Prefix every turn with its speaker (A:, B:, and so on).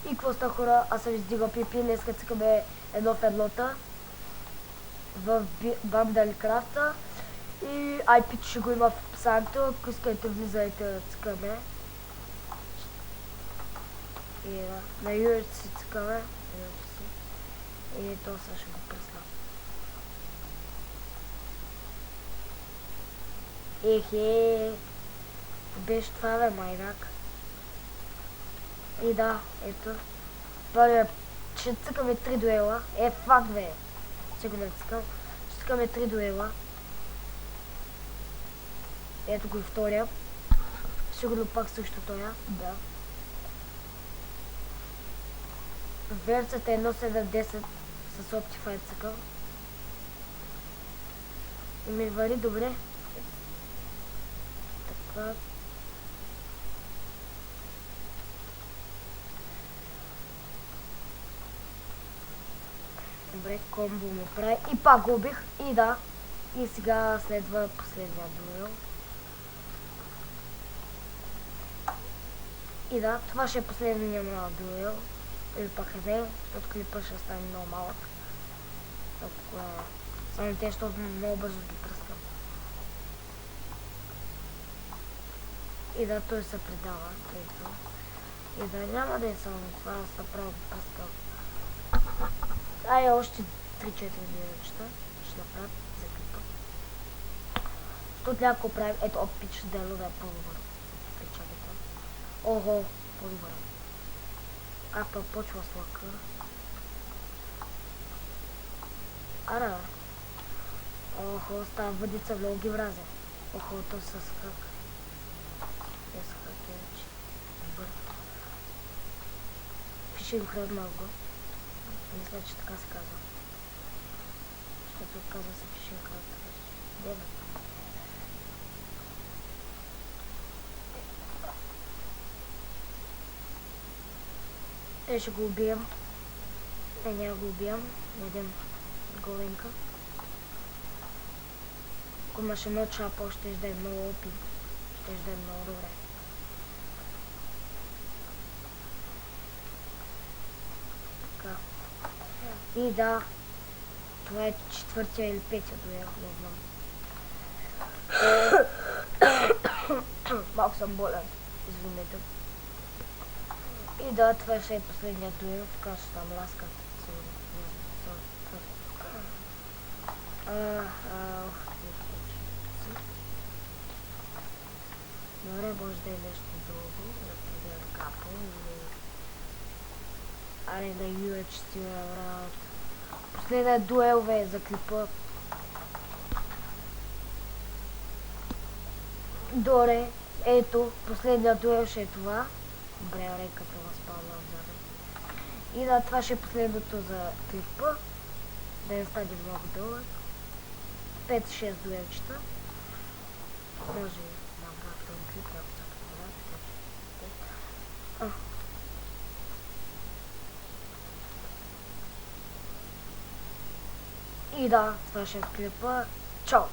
A: И какво ста хора, аз съм издигал Пипи, днес цъкаме едно в еднота в Бамдаликрафта и IP ще го има в описанието, ако искате влизайте цъкаме. И на UHC си цъкаме, и то сега ще го пръсна. Ехе, беше това бе, майнак. И да, ето. Първият, ще цъкаме 3 дуела. Фак бе. Ще го не цъкам. Ще цъкаме 3 дуела. Ето го и втория. Сигурно пак също тоя. Да. Версията 1.7.10 с Optifine цъкам. И ми вари добре. Така. Добре, комбо му прави. И пак го убих. И да. И сега следва последния дуел. И да, това ще е последния на дуел. Или пак е не, защото клипа ще стане много малък. Само те, защото много бързо ги пръскам. И да, той се предава. И да, няма да е само това, аз направо го пръскам. Още 3-4 минутчета ще направят за клипа. Защото някакво правим, ето опич дело да е по-добър. Причакайте. Ого, по-добър. Как пък почва с лъка. Ара. Охо, става въдица, много ги вразя. Охо, то с хак. С хак е вече. Добър. Фишинг хред много. Мисля, че така се казва. Защото казва се фишинг хред. Дева. Ще го убием. Няма го убием. Найдем голенка. Ако имаше едно чапо, ще да е много опит. Ще да е много добре. Така. И да. Това е четвъртия или петия дуел, не знам. Малко съм болен. Извинете. И да, това ще е последният дуел, така ще там ласка. Добре, може да е нещо друго, например капо или... Аре да UHC врат. Последният дуел бе за клипа. Добре, ето, последният дуел ще е това. Добре, реката възпадна отзаде. И да, това ще е последното за клипа. Да не стане много дълъг. 5-6 дуелчета. Може да направя втори клип, ако цъкате. И да, това ще е клипа. Чао!